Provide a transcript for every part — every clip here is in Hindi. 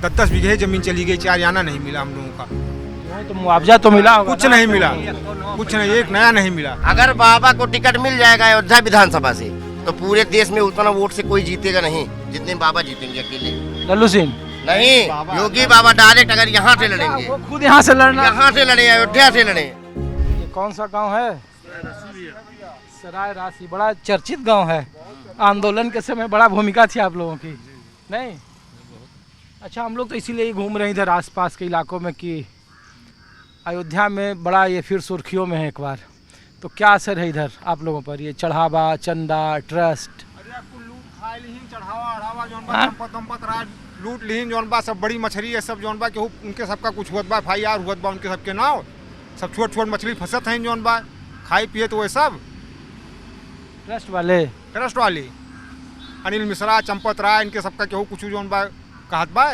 10-10 बीघे जमीन चली गई, 4 आना नहीं मिला हम लोगों का। तो मुआवजा तो मिला होगा कुछ नहीं मिला, कुछ नहीं, एक नया नहीं मिला। अगर बाबा को टिकट मिल जाएगा अयोध्या विधानसभा से तो पूरे देश में उतना वोट से कोई जीतेगा नहीं जितने बाबा जीतेंगे अकेले। लल्लू सिंह नहीं, योगी बाबा डायरेक्ट अगर यहाँ से लड़ेंगे, वो खुद यहाँ से लड़ना, यहाँ से लड़े, अयोध्या से लड़े। ये कौन सा गांव है? सराय राशि, बड़ा चर्चित गांव है। आंदोलन के समय बड़ा भूमिका थी आप लोगों की, नहीं? अच्छा, हम लोग तो इसीलिए ही घूम रहे हैं इधर आसपास के इलाकों में कि अयोध्या में बड़ा ये फिर सुर्खियों में है एक बार। तो क्या असर है इधर आप लोगों पर, ये चढ़ावा, चंदा, ट्रस्ट? अरे आपको लूट खाए लीन, चढ़ावा अढ़ावा जौन बा, संपत राज लूट लीन जौन बा, सब बड़ी मछली है सब जौन बा के उनके सबका कुछ हुआ बा, FIR हुआ बा उनके सबके नाव, सब छोट छोट मछली फंसत हैं जौन बा, खाए पिए तो वे सब ट्रस्ट वाले, ट्रस्ट वाली अनिल मिश्रा, चंपत राय, इनके सबका केहू कुछ जौन बा कहत बा।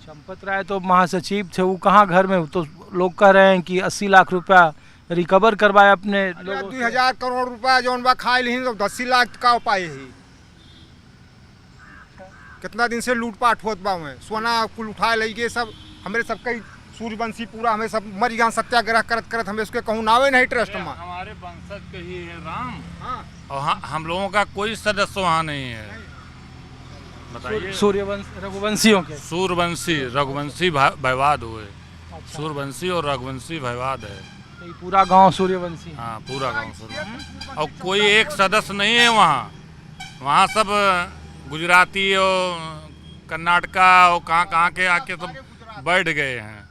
चंपत राय तो महासचिव थे, वो कहाँ घर में? तो लोग कह रहे हैं कि 80 लाख रुपया रिकवर करवाए अपने लोगों से। 2000 करोड़ रुपया जौन बा खाए लीन, तो 80 लाख का उपाय ही कितना दिन से लूटपाट होत बा में, सोना कुल उठाए ले गए सब, हमारे सबका सूर्यवंशी पूरा हमें सब मर गया सत्याग्रह करत करत, हमें उसके कहूँ नावे नहीं ट्रस्ट में। हमारे वंशज के ही है राम। हाँ। और हम लोगों का कोई सदस्य वहाँ नहीं है, बताइए। सूर्यवंश रघुवंशियों के, सूर्यवंशी रघुवंशी भयवाद हुए। सूर्यवंशी और रघुवंशी भयवाद है। तो ये पूरा गांव सूर्यवंशी है। हाँ, पूरा गांव सूर्यवंशी, और कोई एक सदस्य नहीं है वहाँ। वहाँ सब गुजराती और कर्नाटका और कहाँ के आके सब बैठ गए हैं।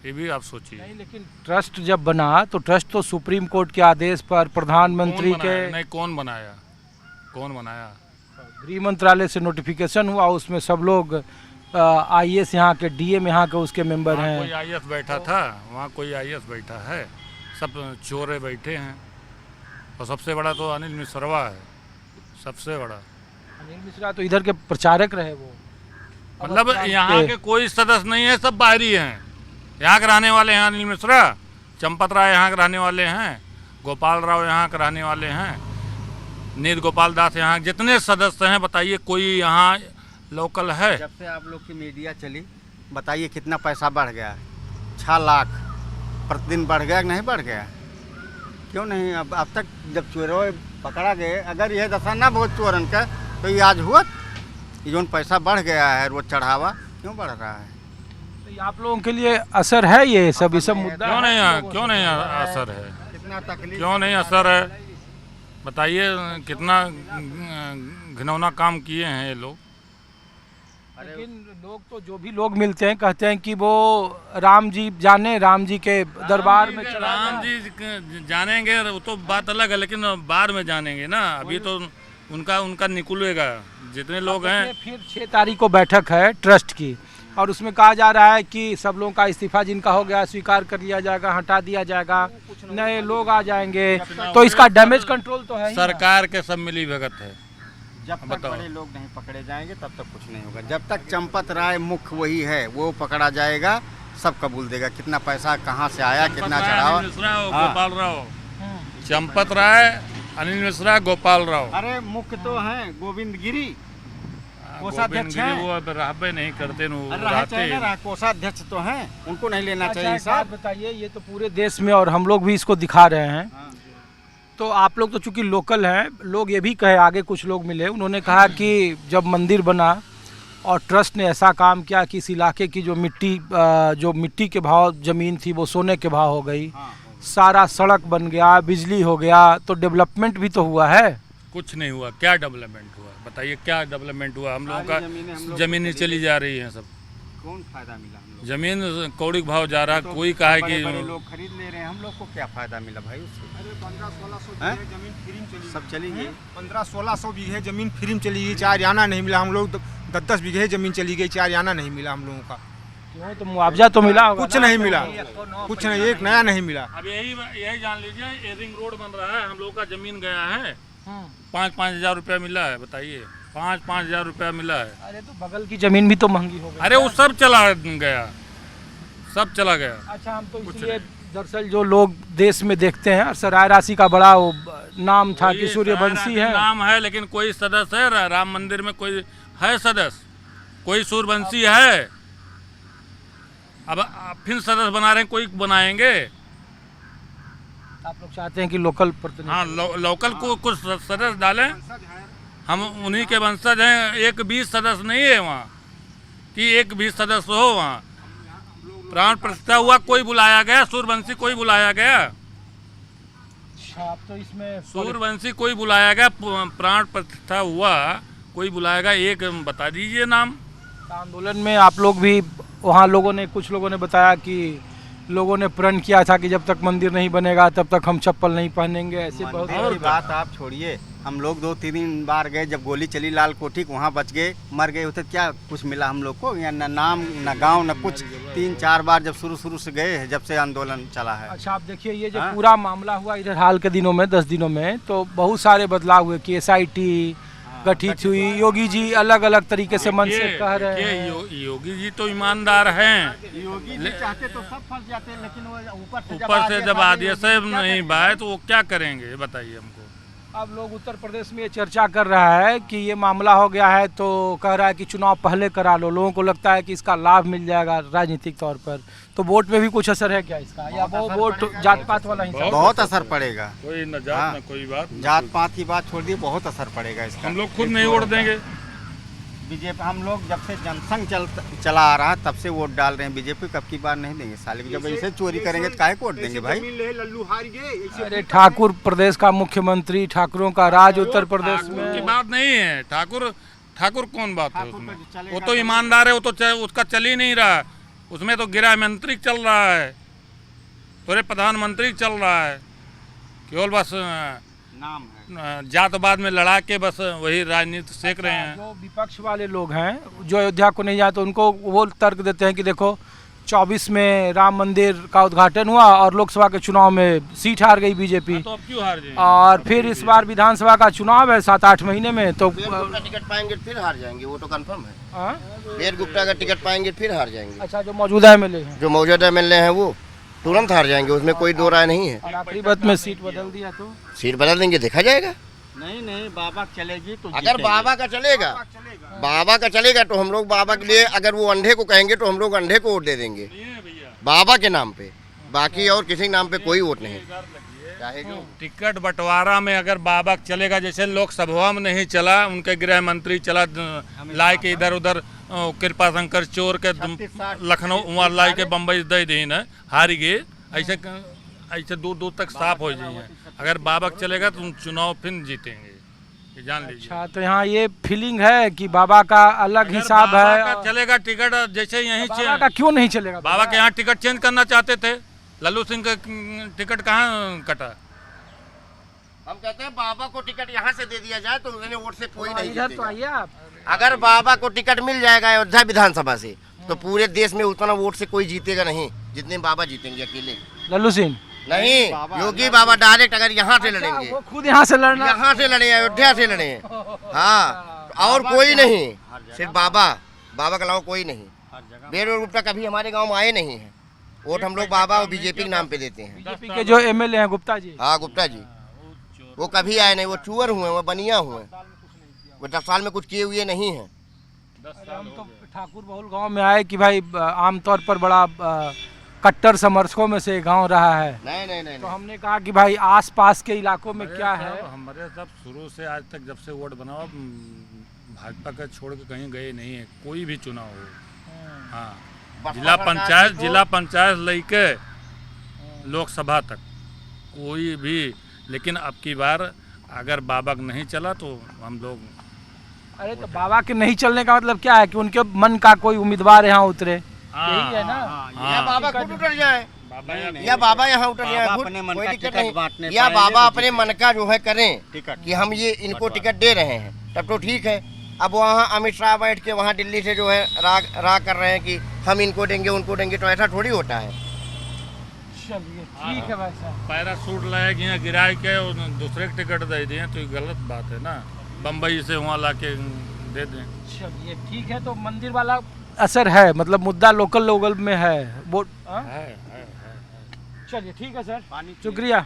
ये भी आप सोचिए। नहीं, लेकिन ट्रस्ट जब बना तो ट्रस्ट तो सुप्रीम कोर्ट के आदेश पर प्रधानमंत्री के, नहीं, कौन बनाया? कौन बनाया? गृह मंत्रालय से नोटिफिकेशन हुआ, उसमें सब लोग IAS यहाँ के, DM यहाँ के उसके मेंबर हैं। कोई IAS बैठा था वहाँ? कोई IAS बैठा है? सब चोरे बैठे हैं। और सबसे बड़ा तो अनिल मिश्रा है, सबसे बड़ा। अनिल मिश्रा तो इधर के प्रचारक रहे वो, मतलब यहाँ के कोई सदस्य नहीं है, सब बाहरी हैं। यहाँ के रहने वाले हैं अनिल मिश्रा, चंपत राय यहाँ के रहने वाले हैं, गोपाल राव यहाँ के रहने वाले हैं, नीत गोपाल दास यहाँ, जितने सदस्य हैं बताइए कोई यहाँ लोकल है? जब से आप लोग की मीडिया चली, बताइए कितना पैसा बढ़ गया? 6 लाख प्रतिदिन बढ़ गया कि नहीं बढ़ गया? क्यों नहीं? अब तक जब चोरों पकड़ा गए, अगर यह दशा ना बहुत चोरन का, तो ये आज हुआ ये जो पैसा बढ़ गया है, रोज चढ़ावा क्यों बढ़ रहा है? तो ये आप लोगों के लिए असर है ये सब मुद्दा? क्यों नहीं असर है? कितना तकलीफ, क्यों नहीं असर है? बताइए कितना घिनौना काम किए हैं ये लोग। लेकिन लोग तो, जो भी लोग मिलते हैं, कहते हैं कि वो राम जी जाने, राम जी के दरबार में चला राम जी जानेंगे वो तो बात अलग है, लेकिन बाद में जानेंगे ना। अभी तो उनका निकलेगा जितने लोग हैं। फिर 6 तारीख को बैठक है ट्रस्ट की, और उसमें कहा जा रहा है कि सब लोगों का इस्तीफा जिनका हो गया स्वीकार कर लिया जाएगा, हटा दिया जाएगा, नए लोग आ जाएंगे। तो इसका डैमेज कंट्रोल तो है ही ना। सरकार के सब मिली भगत है। जब तक बड़े लोग नहीं पकड़े जाएंगे तब तक कुछ नहीं होगा। जब तक चंपत राय मुख्य वही है, वो पकड़ा जाएगा, सब कबूल देगा कितना पैसा कहाँ से आया, कितना चढ़ावा। गोपाल राव, चंपत राय, अनिल मिश्रा, गोपाल राव। अरे मुख्य तो हैं गोविंद गिरी, कोषाध्यक्ष हैं। वो अब रहबे नहीं करते कोषाध्यक्ष तो हैं, उनको नहीं लेना चाहिए। अच्छा, साहब बताइए, ये तो पूरे देश में और हम लोग भी इसको दिखा रहे हैं। तो आप लोग तो चूंकि लोकल हैं, लोग ये भी कहे, आगे कुछ लोग मिले, उन्होंने कहा कि जब मंदिर बना और ट्रस्ट ने ऐसा काम किया कि इस इलाके की जो मिट्टी के भाव ज़मीन थी वो सोने के भाव हो गई, सारा सड़क बन गया, बिजली हो गया, तो डेवलपमेंट भी तो हुआ है। कुछ नहीं हुआ। क्या डेवलपमेंट हुआ? बताइए क्या डेवलपमेंट हुआ? हम लोगों का जमीनें चली जा रही हैं सब। कौन फायदा मिला? जमीन कौड़ी भाव जा रहा, कोई कहा है कि बड़े लोग खरीद ले रहे हैं, हम लोग को क्या फायदा मिला भाई उससे? 1500-1600 बीघे जमीन फ्री में चली, सब चली गई। 1500-1600 बीघे जमीन फ्री में चली गई, 4 आना नहीं मिला। हम लोग 10-10 बीघे जमीन चली गई, 4 आना नहीं मिला हम लोगों का। क्यों? तो मुआवजा तो मिला होगा? कुछ नहीं मिला, कुछ नहीं, एक नया नहीं मिला। अब यही जान लीजिए, ये रिंग रोड बन रहा है, हम लोग का जमीन गया है, 5-5 हजार रुपया मिला है। बताइए, 5-5 हजार रुपया मिला है। अरे तो बगल की जमीन भी तो महंगी हो गई। अरे वो सब चला गया, सब चला गया। अच्छा, हम तो इसलिए दरअसल जो लोग देश में देखते हैं, सराय राशि का बड़ा वो नाम था कि सूर्यवंशी है, नाम है, लेकिन कोई सदस्य है राम मंदिर में? कोई है सदस्य? कोई सूर्यवंशी है? अब फिर सदस्य बना रहे हैं, कोई बनाएंगे? आप लोग चाहते हैं कि लोकल प्रतिनिधि? हाँ, लोकल को कुछ सदस्य डालें। हम उन्हीं के वंशज हैं। एक 20 सदस्य नहीं है वहाँ कि एक 20 सदस्य हो वहाँ। प्राण प्रतिष्ठा हुआ, कोई बुलाया गया? सूर्यवंशी कोई बुलाया गया? अच्छा, आप तो इसमें सूर्यवंशी कोई बुलाया गया? प्राण प्रतिष्ठा हुआ, कोई बुलाया गया? एक बता दीजिए नाम। आंदोलन में आप लोग भी वहाँ कुछ लोगों ने बताया कि लोगों ने प्रण किया था कि जब तक मंदिर नहीं बनेगा तब तक हम चप्पल नहीं पहनेंगे, ऐसे बहुत मंदिर की बात आप छोड़िए, हम लोग 2-3 बार गए, जब गोली चली लाल कोठी वहाँ बच गए, मर गए, उधर क्या कुछ मिला हम लोग को? या न नाम न गांव न कुछ। 3-4 बार जब शुरू से गए, जब से आंदोलन चला है। अच्छा, आप देखिए ये जो पूरा मामला हुआ इधर हाल के दिनों में 10 दिनों में, तो बहुत सारे बदलाव हुए कि SIT गठित हुई, योगी जी अलग अलग तरीके से मन से कह रहे हैं। योगी जी तो ईमानदार हैं। योगी जी चाहते तो सब फंस जाते हैं, लेकिन वो ऊपर से जब आदेश नहीं बाय तो वो क्या करेंगे, बताइए हमको। अब लोग उत्तर प्रदेश में ये चर्चा कर रहा है कि ये मामला हो गया है तो कह रहा है कि चुनाव पहले करा लो। लोगों को लगता है कि इसका लाभ मिल जाएगा राजनीतिक तौर पर, तो वोट में भी कुछ असर है क्या इसका, या वो वोट जात पात वाला ही? बहुत असर पड़ेगा। कोई न जात न कोई बात, जात पात की बात छोड़ दी, बहुत असर पड़ेगा इसका। हम लोग खुद नहीं वोट देंगे। बीजेपी हम लोग जब से जनसंघ चला आ रहा है तब से वोट डाल रहे हैं। बीजेपी कब की बार नहीं देंगे साले, जब ऐसे चोरी करेंगे तो काहे को वोट देंगे भाई? अरे ठाकुर प्रदेश का मुख्यमंत्री, ठाकुरों का राज उत्तर प्रदेश ठाकुर की में। बात नहीं है। ठाकुर कौन बात है उसमें? वो तो ईमानदार है, वो तो उसका चल ही नहीं रहा। उसमें तो गृह मंत्री चल रहा है, पूरे प्रधानमंत्री चल रहा है। केवल बस नाम है, जातवाद में लड़ा के बस वही राजनीति सेक रहे हैं। जो विपक्ष वाले लोग हैं जो अयोध्या को नहीं जाते, तो उनको वो तर्क देते हैं कि देखो 24 में राम मंदिर का उद्घाटन हुआ और लोकसभा के चुनाव में सीट हार गई बीजेपी, तो अब क्यों हार जाएंगे? और फिर इस बार विधानसभा का चुनाव है 7-8 महीने में, तो टिकट पाएंगे फिर हार जाएंगे, वो तो कंफर्म है। हाँ? वेद गुप्ता का टिकट पाएंगे फिर हार जाएंगे। अच्छा, जो मौजूदा MLA हैं, जो मौजूदा MLA हैं वो तुरंत हार जाएंगे, उसमें कोई दो राय नहीं है। और आखिरी बात में सीट बदल दिया तो सीट बदल देंगे, देखा जाएगा। नहीं बाबा चलेगी तो अगर बाबा का चलेगा तो हम लोग बाबा के लिए, अगर वो अंधे को कहेंगे तो हम लोग अंधे को वोट दे देंगे बाबा के नाम पे, बाकी और किसी नाम पे कोई वोट नहीं। चाहे जो टिकट बंटवारा में अगर बाबा चलेगा, जैसे लोकसभा में नहीं चला, उनके गृह मंत्री चला लाई के इधर उधर, कृपा शंकर चोर के लखनऊ वहाँ लाई के बम्बई दे दी न, हारी गए। ऐसे दूर तक साफ हो जाइए। अगर बाबा चलेगा तो चुनाव फिर जीतेंगे, ये जान लीजिए। अच्छा, तो यहाँ ये फीलिंग है कि बाबा का अलग हिसाब है। बाबा का चलेगा टिकट, जैसे यहीं बाबा का क्यों नहीं चलेगा? बाबा के यहाँ टिकट चेंज करना चाहते थे, लल्लू सिंह का टिकट कहाँ कटा? हम कहते हैं बाबा को टिकट यहाँ से दे दिया जाए तो उन्हें वोट से कोई नहीं इधर तो आइए आप। अगर बाबा को टिकट मिल जाएगा अयोध्या विधानसभा से तो पूरे देश में उतना वोट से कोई जीतेगा नहीं जितने बाबा जीतेंगे अकेले। लल्लू सिंह नहीं, योगी बाबा डायरेक्ट अगर यहाँ से लड़ेंगे, वो खुद यहाँ से लड़ना, यहाँ से लड़े, अयोध्या से लड़े। हाँ, और कोई नहीं, सिर्फ बाबा के अलावा कोई नहीं। वेद गुप्ता कभी हमारे गांव में आए नहीं है। वोट हम लोग बाबा और बीजेपी के नाम पे देते हैं। बीजेपी के जो MLA हैं गुप्ता जी, हाँ गुप्ता जी, वो कभी आए नहीं, वो चूअर हुए, वो बनिया हुए, वो 10 साल में कुछ किए हुए नहीं है। हम तो ठाकुर बहुल गांव में आए कि भाई आमतौर पर बड़ा कट्टर समर्थकों में से गांव रहा है। नहीं तो हमने कहा कि भाई आसपास के इलाकों में क्या है। हमारे सब शुरू से आज तक जब से वोट बना भाजपा का छोड़ के कहीं गए नहीं है, कोई भी चुनाव हो। हाँ, जिला पंचायत लेके लोकसभा तक कोई भी, लेकिन अब की बार अगर बाबा नहीं चला तो हम लोग। अरे तो बाबा के नहीं चलने का मतलब क्या है कि उनके मन का कोई उम्मीदवार यहाँ उतरे, यही है ना? या बाबा खुद उतर जाए, या बाबा यहाँ उतर जाए, कोई दिक्कत नहीं। या बाबा अपने मन का जो है करें कि हम ये इनको टिकट दे रहे हैं, तब तो ठीक है। अब वहाँ अमित शाह बैठ के वहाँ दिल्ली से जो है राग कर रहे हैं कि हम इनको देंगे उनको देंगे, तो ऐसा थोड़ी होता है। चलिए ठीक है भाई साहब। पैरासूट लाया कि यहाँ गिरा के और दूसरे के टिकट दे दिए, तो ये गलत बात है ना। बम्बई से वहाँ ला के दे दें। चलिए ठीक है, तो मंदिर वाला असर है, मतलब मुद्दा लोकल में है वो। चलिए ठीक है सर, शुक्रिया।